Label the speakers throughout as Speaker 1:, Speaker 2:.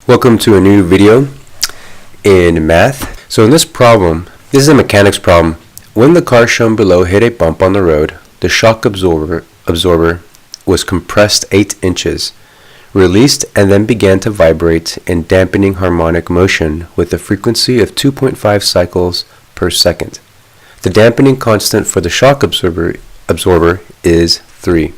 Speaker 1: Welcome to a new video in math. So in this problem, this is a mechanics problem. When the car shown below hit a bump on the road, the shock absorber was compressed 8 inches, released, and then began to vibrate in dampening harmonic motion with a frequency of 2.5 cycles per second. The dampening constant for the shock absorber is 3.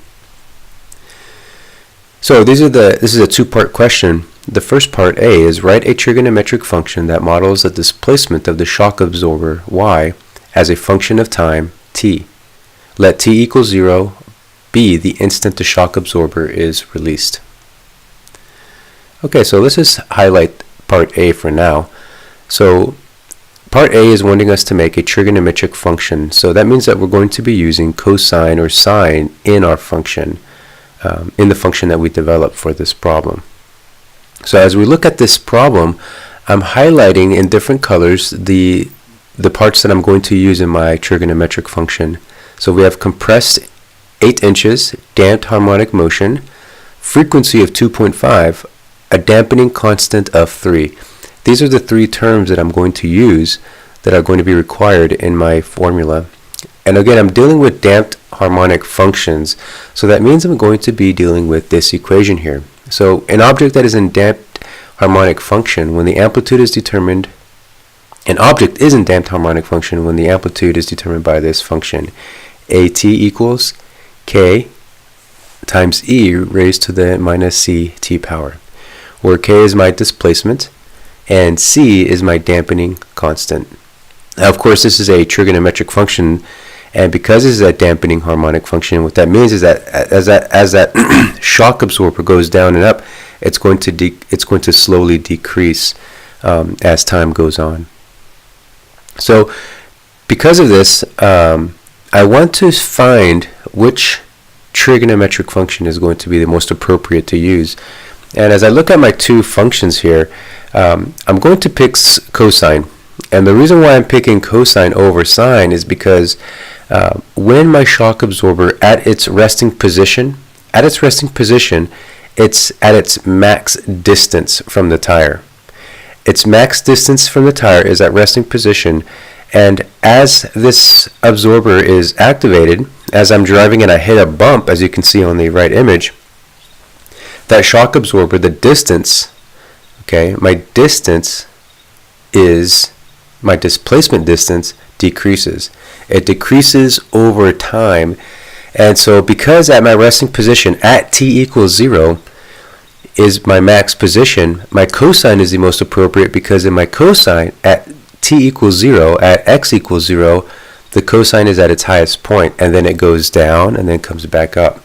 Speaker 1: So this is a two-part question. The first part, A, is write a trigonometric function that models the displacement of the shock absorber, y, as a function of time, t. Let t equal 0 be the instant the shock absorber is released. Okay, so let's just highlight part A for now. So part A is wanting us to make a trigonometric function. So that means that we're going to be using cosine or sine in our function, in the function that we developed for this problem. So as we look at this problem, I'm highlighting in different colors the parts that I'm going to use in my trigonometric function. So we have compressed 8 inches, damped harmonic motion, frequency of 2.5, a dampening constant of 3. These are the 3 terms that I'm going to use that are going to be required in my formula. And again, I'm dealing with damped harmonic functions, so that means I'm going to be dealing with this equation here. So an object that is in damped harmonic function when the amplitude is determined, an object is in damped harmonic function when the amplitude is determined by this function. AT equals K times E raised to the minus CT power, where K is my displacement and C is my dampening constant. Now, of course, this is a trigonometric function, and because this is a dampening harmonic function, what that means is that as that shock absorber goes down and up, it's going to slowly decrease as time goes on. So because of this, I want to find which trigonometric function is going to be the most appropriate to use. And as I look at my 2 functions here, I'm going to pick cosine. And the reason why I'm picking cosine over sine is because when my shock absorber at its resting position, it's at its max distance from the tire. Its max distance from the tire is at resting position, and as this absorber is activated, as I'm driving and I hit a bump, as you can see on the right image, that shock absorber, the distance, okay, my displacement distance decreases. It decreases over time, and so because at my resting position at t equals 0 is my max position, my cosine is the most appropriate, because in my cosine at t equals 0, at x equals 0, the cosine is at its highest point, and then it goes down and then comes back up.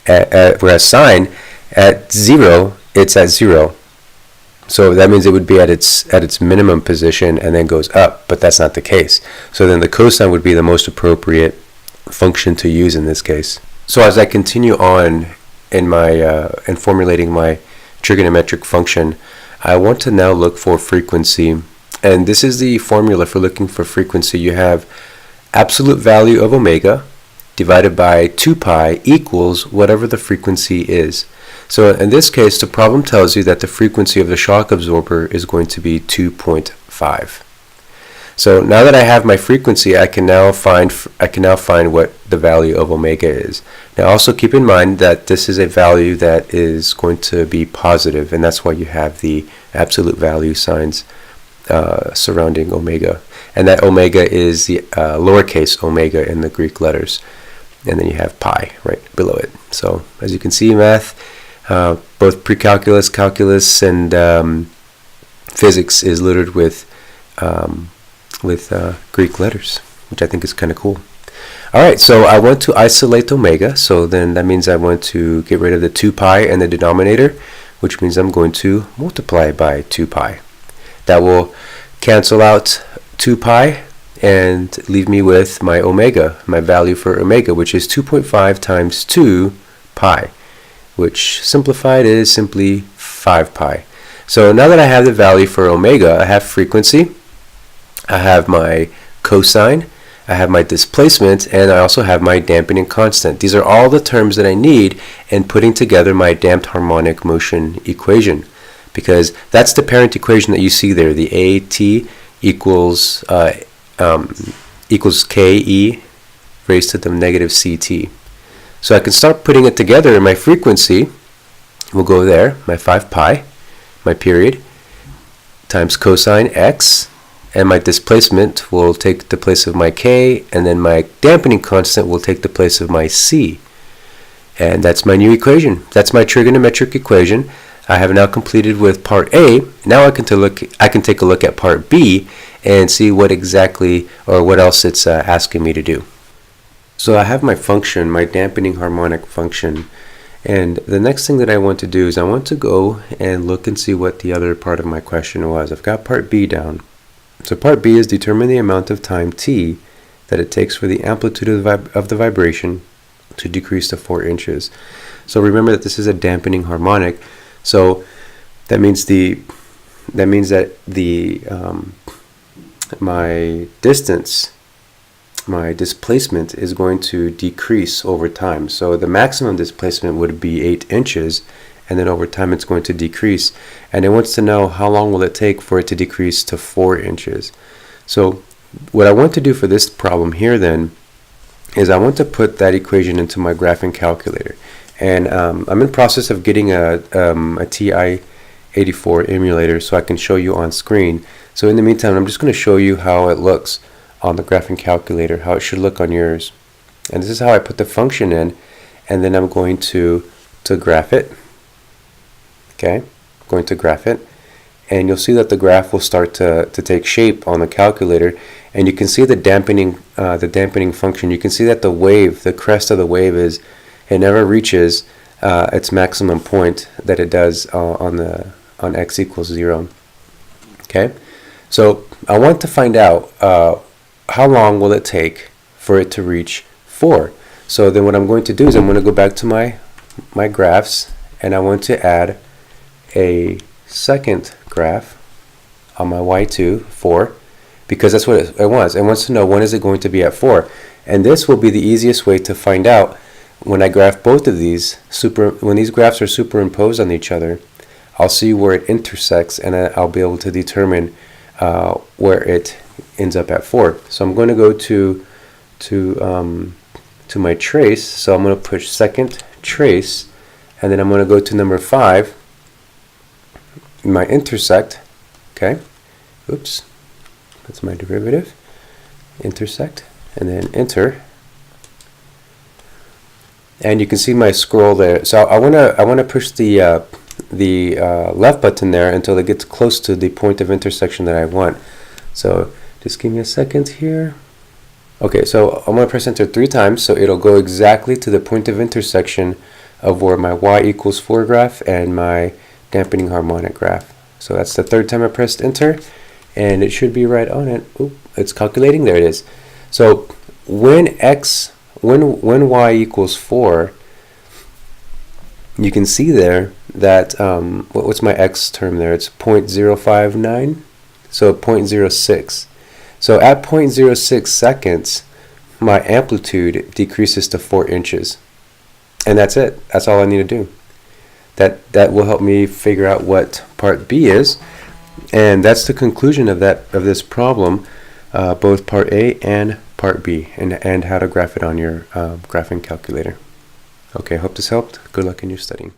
Speaker 1: Whereas sine at 0, it's at 0. So that means it would be at its minimum position and then goes up, but that's not the case. So then the cosine would be the most appropriate function to use in this case. So as I continue on in formulating my trigonometric function, I want to now look for frequency. And this is the formula for looking for frequency. You have absolute value of omega divided by 2 pi equals whatever the frequency is. So in this case, the problem tells you that the frequency of the shock absorber is going to be 2.5. So now that I have my frequency, I can now find what the value of omega is. Now also keep in mind that this is a value that is going to be positive, and that's why you have the absolute value signs surrounding omega. And that omega is the lowercase omega in the Greek letters. And then you have pi right below it. So as you can see, math, both pre-calculus, calculus, and physics is littered with Greek letters, which I think is kind of cool. Alright, so I want to isolate omega, so then that means I want to get rid of the 2 pi in the denominator, which means I'm going to multiply by 2 pi. That will cancel out 2 pi and leave me with my omega, my value for omega, which is 2.5 times 2 pi, which simplified is simply 5 pi. So now that I have the value for omega, I have frequency, I have my cosine, I have my displacement, and I also have my dampening constant. These are all the terms that I need in putting together my damped harmonic motion equation. because that's the parent equation that you see there. The AT equals equals KE raised to the negative CT. So I can start putting it together in my frequency. We'll go there, my 5 pi, my period, times cosine x, and my displacement will take the place of my k, and then my dampening constant will take the place of my c. And that's my new equation. That's my trigonometric equation. I have now completed with part A. Now I can take a look at part B and see what exactly or what else it's asking me to do. So I have my function, my dampening harmonic function, and the next thing that I want to do is I want to go and look and see what the other part of my question was. I've got part B down. So part B is determine the amount of time t that it takes for the amplitude of the vibration to decrease to 4 inches. So remember that this is a dampening harmonic. So that means that my distance, my displacement is going to decrease over time. So the maximum displacement would be 8 inches, and then over time it's going to decrease. And it wants to know how long will it take for it to decrease to 4 inches. So what I want to do for this problem here then is I want to put that equation into my graphing calculator. And I'm in process of getting a TI-84 emulator so I can show you on screen. So in the meantime, I'm just going to show you how it looks on the graphing calculator, how it should look on yours. And this is how I put the function in, and then I'm going to graph it. Okay, I'm going to graph it, and you'll see that the graph will start to take shape on the calculator, and you can see the dampening function. You can see that the wave, the crest of the wave, it never reaches its maximum point that it does on x equals 0. Okay, so I want to find out how long will it take for it to reach 4. So then what I'm going to do is I'm going to go back to my graphs, and I want to add a second graph on my y2, 4, because that's what it wants. It wants to know when is it going to be at 4. And this will be the easiest way to find out when I graph both of these, when these graphs are superimposed on each other. I'll see where it intersects, and I'll be able to determine where it ends up at 4. So I'm going to go to my trace. So I'm going to push second trace, and then I'm going to go to number 5, my intersect. Okay, oops, that's my derivative. Intersect, and then enter. And you can see my scroll there. So I want to push the left button there until it gets close to the point of intersection that I want. So just give me a second here. Okay, so I'm going to press enter 3 times, so it'll go exactly to the point of intersection of where my y equals 4 graph and my dampening harmonic graph. So that's the 3rd time I pressed enter, and it should be right on it. Oop, it's calculating. There it is. So when y equals 4, you can see there that what's my x term there? It's 0.059, so 0.06. So at 0.06 seconds, my amplitude decreases to 4 inches, and that's it. That's all I need to do. That will help me figure out what part B is, and that's the conclusion of this problem, both part A and part B, and how to graph it on your graphing calculator. Okay, I hope this helped. Good luck in your studying.